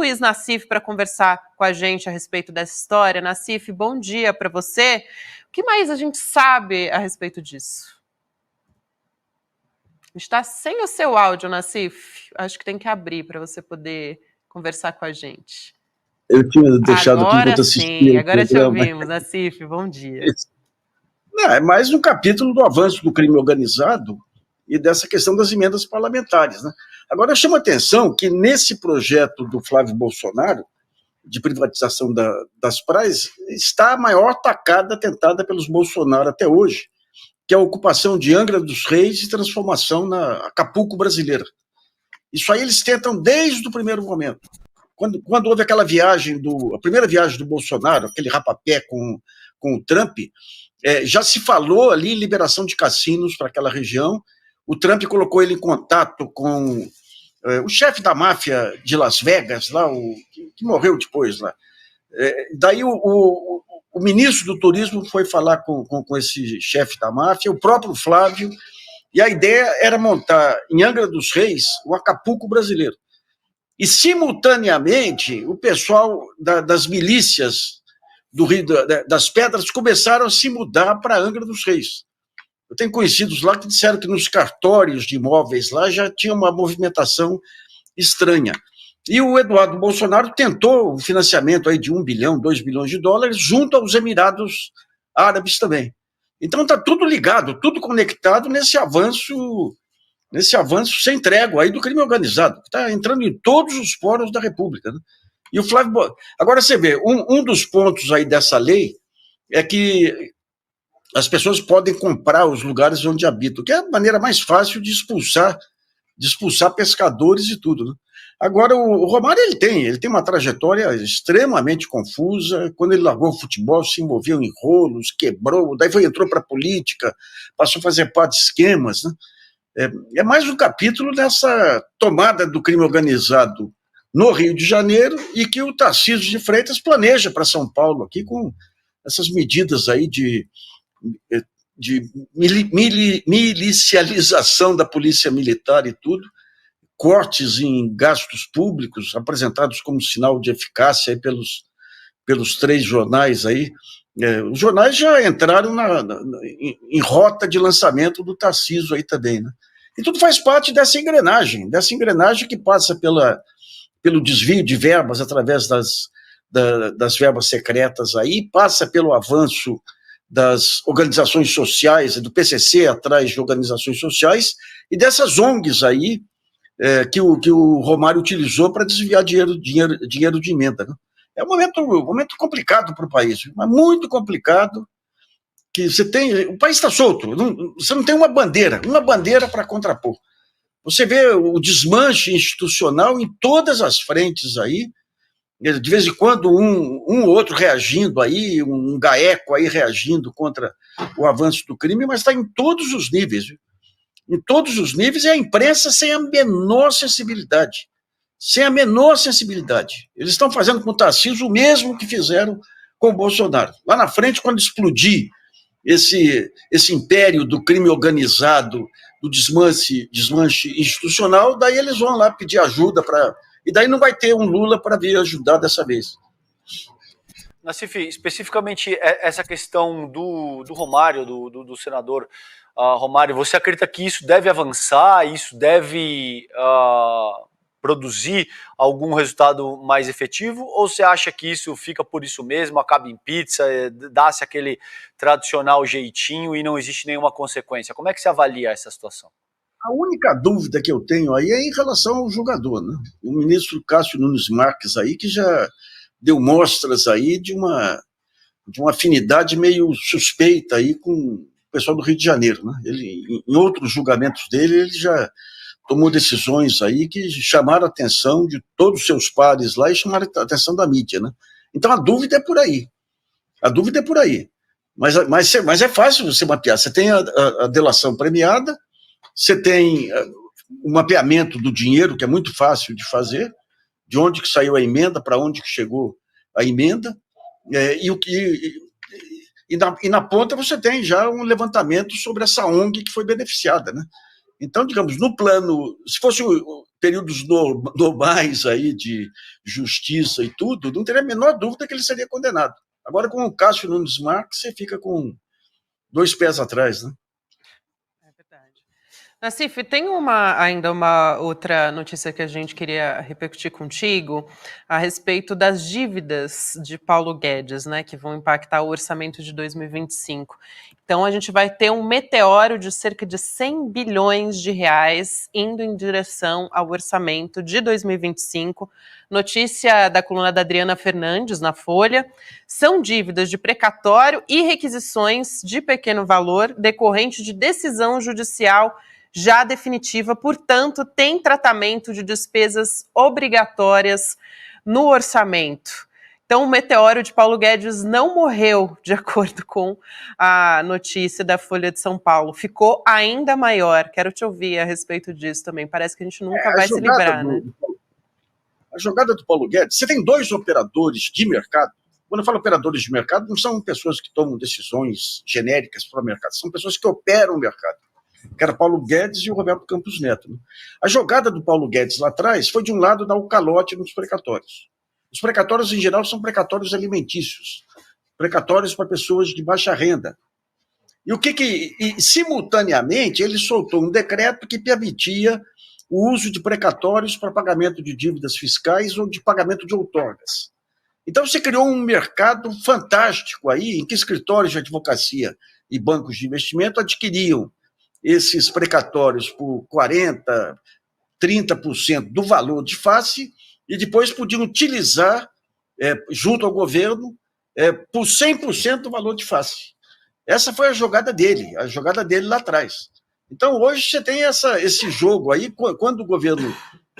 Luiz Nassif para conversar com a gente a respeito dessa história. Nassif, bom dia para você. O que mais a gente sabe a respeito disso? Está sem o seu áudio, Nassif. Acho que tem que abrir para você poder conversar com a gente. Eu tinha deixado aqui enquanto assistia. Agora te ouvimos, Nassif. Bom dia. Não, é mais um capítulo do avanço do crime organizado e dessa questão das emendas parlamentares, né? Agora, eu chamo a atenção que nesse projeto do Flávio Bolsonaro, de privatização das praias, está a maior tacada tentada pelos Bolsonaro até hoje, que é a ocupação de Angra dos Reis e transformação na Acapulco brasileira. Isso aí eles tentam desde o primeiro momento. Quando houve aquela viagem, a primeira viagem do Bolsonaro, aquele rapapé com o Trump, já se falou ali em liberação de cassinos para aquela região. O Trump colocou ele em contato com o chefe da máfia de Las Vegas, lá, que morreu depois lá. Daí o ministro do turismo foi falar com esse chefe da máfia, o próprio Flávio, e a ideia era montar em Angra dos Reis o Acapulco brasileiro. E, simultaneamente, o pessoal das milícias do Rio das Pedras começaram a se mudar para Angra dos Reis. Eu tenho conhecidos lá que disseram que nos cartórios de imóveis lá já tinha uma movimentação estranha. E o Eduardo Bolsonaro tentou o financiamento aí de 1 bilhão, 2 bilhões de dólares, junto aos Emirados Árabes também. Então está tudo ligado, tudo conectado nesse avanço sem trégua aí do crime organizado, que está entrando em todos os poros da República, né? E o Flávio... Agora você vê, um dos pontos aí dessa lei é que as pessoas podem comprar os lugares onde habitam, que é a maneira mais fácil de expulsar pescadores e tudo, né? Agora, o Romário, ele tem uma trajetória extremamente confusa. Quando ele largou o futebol, se envolveu em rolos, quebrou, daí entrou para a política, passou a fazer parte de esquemas, né? É mais um capítulo dessa tomada do crime organizado no Rio de Janeiro e que o Tarcísio de Freitas planeja para São Paulo, aqui com essas medidas aí de milicialização da polícia militar e tudo, cortes em gastos públicos apresentados como sinal de eficácia aí pelos 3 jornais aí. Os jornais já entraram em rota de lançamento do Tarcísio aí também, né? E tudo faz parte dessa engrenagem que passa pelo desvio de verbas através das verbas secretas aí, passa pelo avanço das organizações sociais, do PCC atrás de organizações sociais, e dessas ONGs aí, que o Romário utilizou para desviar dinheiro de emenda, né? É um momento complicado para o país, mas muito complicado, que o país está solto, você não tem uma bandeira para contrapor. Você vê o desmanche institucional em todas as frentes aí, de vez em quando um ou outro reagindo aí, um GAECO aí reagindo contra o avanço do crime, mas está em todos os níveis, viu? Em todos os níveis, e a imprensa sem a menor sensibilidade. Eles estão fazendo com o Tarcísio o mesmo que fizeram com o Bolsonaro. Lá na frente, quando explodir esse império do crime organizado, do desmanche institucional, daí eles vão lá pedir ajuda e daí não vai ter um Lula para vir ajudar dessa vez. Nassif, especificamente essa questão do Romário, do senador Romário, você acredita que isso deve avançar, isso deve produzir algum resultado mais efetivo, ou você acha que isso fica por isso mesmo, acaba em pizza, dá-se aquele tradicional jeitinho e não existe nenhuma consequência? Como é que você avalia essa situação? A única dúvida que eu tenho aí é em relação ao julgador, né? O ministro Cássio Nunes Marques aí, que já deu mostras aí de uma afinidade meio suspeita aí com o pessoal do Rio de Janeiro, né? Ele, em outros julgamentos dele, ele já tomou decisões aí que chamaram a atenção de todos os seus pares lá e chamaram a atenção da mídia, né? Então a dúvida é por aí. Mas é fácil você mapear. Você tem a delação premiada, você tem o mapeamento do dinheiro, que é muito fácil de fazer, de onde que saiu a emenda, para onde que chegou a emenda, e na ponta você tem já um levantamento sobre essa ONG que foi beneficiada, né? Então, digamos, no plano, se fosse períodos normais aí de justiça e tudo, não teria a menor dúvida que ele seria condenado. Agora, com o Cássio Nunes Marques, você fica com 2 pés atrás, né? É verdade. Nassif, tem ainda uma outra notícia que a gente queria repercutir contigo a respeito das dívidas de Paulo Guedes, né, que vão impactar o orçamento de 2025. Então, a gente vai ter um meteoro de cerca de 100 bilhões de reais indo em direção ao orçamento de 2025. Notícia da coluna da Adriana Fernandes, na Folha. São dívidas de precatório e requisições de pequeno valor decorrente de decisão judicial já definitiva, portanto, tem tratamento de despesas obrigatórias no orçamento. Então, o meteoro de Paulo Guedes não morreu, de acordo com a notícia da Folha de São Paulo. Ficou ainda maior. Quero te ouvir a respeito disso também. Parece que a gente nunca vai se livrar, né? A jogada do Paulo Guedes, você tem 2 operadores de mercado. Quando eu falo operadores de mercado, não são pessoas que tomam decisões genéricas para o mercado, são pessoas que operam o mercado, que era Paulo Guedes e o Roberto Campos Neto. Né? A jogada do Paulo Guedes lá atrás foi, de um lado, dar o calote nos precatórios. Os precatórios, em geral, são precatórios alimentícios, precatórios para pessoas de baixa renda. E simultaneamente, ele soltou um decreto que permitia o uso de precatórios para pagamento de dívidas fiscais ou de pagamento de outorgas. Então, você criou um mercado fantástico aí, em que escritórios de advocacia e bancos de investimento adquiriam esses precatórios por 40%, 30% do valor de face e depois podiam utilizar, junto ao governo, por 100% do valor de face. Essa foi a jogada dele lá atrás. Então, hoje você tem esse jogo aí, quando o governo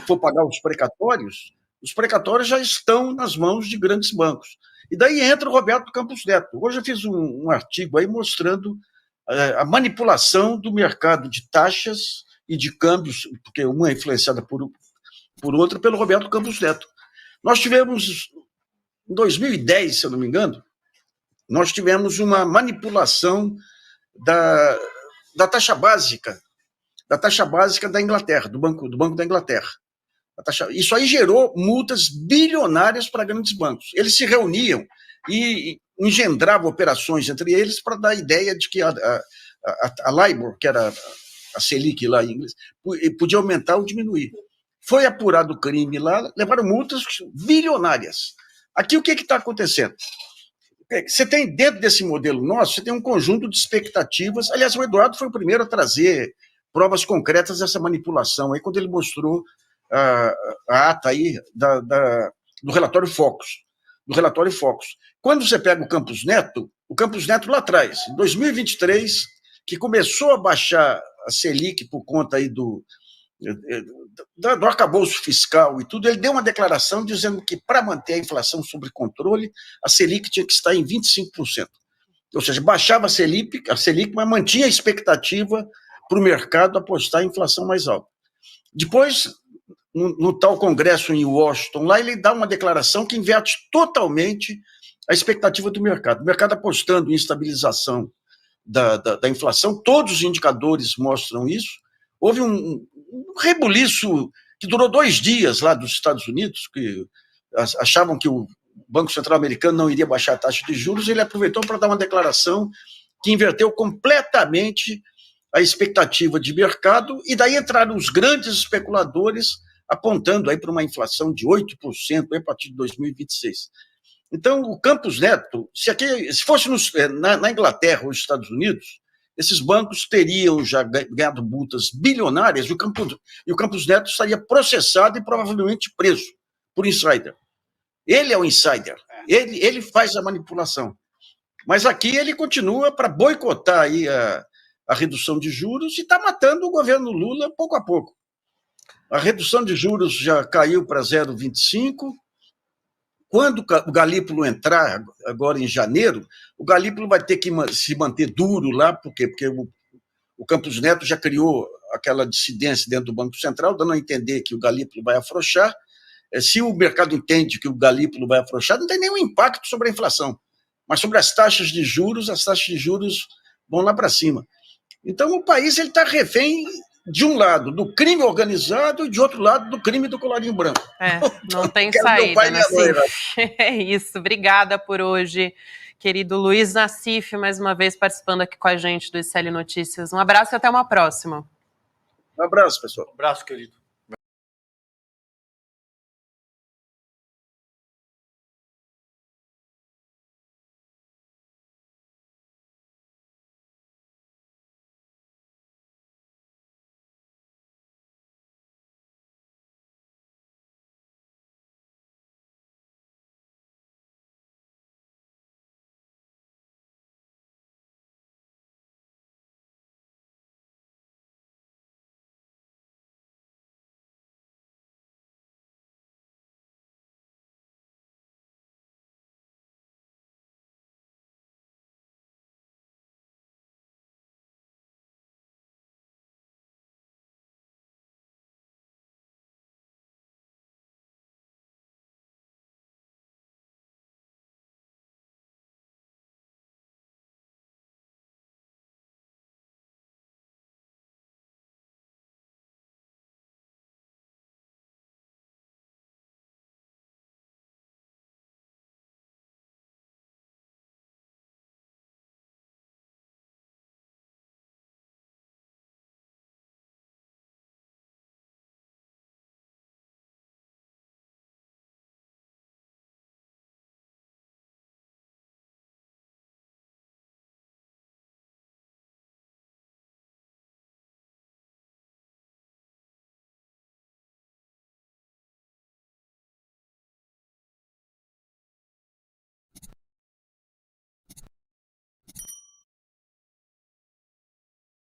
for pagar os precatórios já estão nas mãos de grandes bancos. E daí entra o Roberto Campos Neto. Hoje eu fiz um artigo aí mostrando a manipulação do mercado de taxas e de câmbios, porque uma é influenciada por outra, pelo Roberto Campos Neto. Nós tivemos, em 2010, se eu não me engano, nós tivemos uma manipulação da taxa básica da Inglaterra, do Banco da Inglaterra. Isso aí gerou multas bilionárias para grandes bancos. Eles se reuniam e engendravam operações entre eles para dar a ideia de que a LIBOR, que era a Selic lá em inglês, podia aumentar ou diminuir. Foi apurado o crime lá, levaram multas bilionárias. Aqui o que está acontecendo? Você tem, dentro desse modelo nosso, você tem um conjunto de expectativas. Aliás, o Eduardo foi o primeiro a trazer provas concretas dessa manipulação, aí, quando ele mostrou a ata aí do relatório Focus. Quando você pega o Campos Neto lá atrás, em 2023, que começou a baixar a Selic por conta aí do arcabouço fiscal e tudo, ele deu uma declaração dizendo que, para manter a inflação sob controle, a Selic tinha que estar em 25%. Ou seja, baixava a Selic, mas mantinha a expectativa para o mercado apostar em inflação mais alta. Depois, no tal congresso em Washington, lá ele dá uma declaração que inverte totalmente a expectativa do mercado. O mercado apostando em estabilização da inflação, todos os indicadores mostram isso. Houve um rebuliço que durou 2 dias lá dos Estados Unidos, que achavam que o Banco Central americano não iria baixar a taxa de juros, ele aproveitou para dar uma declaração que inverteu completamente a expectativa de mercado, e daí entraram os grandes especuladores apontando aí para uma inflação de 8% a partir de 2026. Então, o Campos Neto, se fosse na Inglaterra ou nos Estados Unidos, esses bancos teriam já ganhado multas bilionárias e o Campos Neto estaria processado e provavelmente preso por insider. Ele é o insider, ele faz a manipulação. Mas aqui ele continua para boicotar aí a redução de juros e está matando o governo Lula pouco a pouco. A redução de juros já caiu para 0,25%. Quando o Galípolo entrar, agora em janeiro, o Galípolo vai ter que se manter duro lá, por quê? Porque o Campos Neto já criou aquela dissidência dentro do Banco Central, dando a entender que o Galípolo vai afrouxar. Se o mercado entende que o Galípolo vai afrouxar, não tem nenhum impacto sobre a inflação. Mas sobre as taxas de juros vão lá para cima. Então, o país está refém de um lado do crime organizado e de outro lado do crime do colarinho branco. Não tem Quero meu pai saída, e minha noiva. Nassif. É isso, obrigada por hoje, querido Luiz Nassif, mais uma vez participando aqui com a gente do ICL Notícias. Um abraço e até uma próxima. Um abraço, pessoal. Um abraço, querido.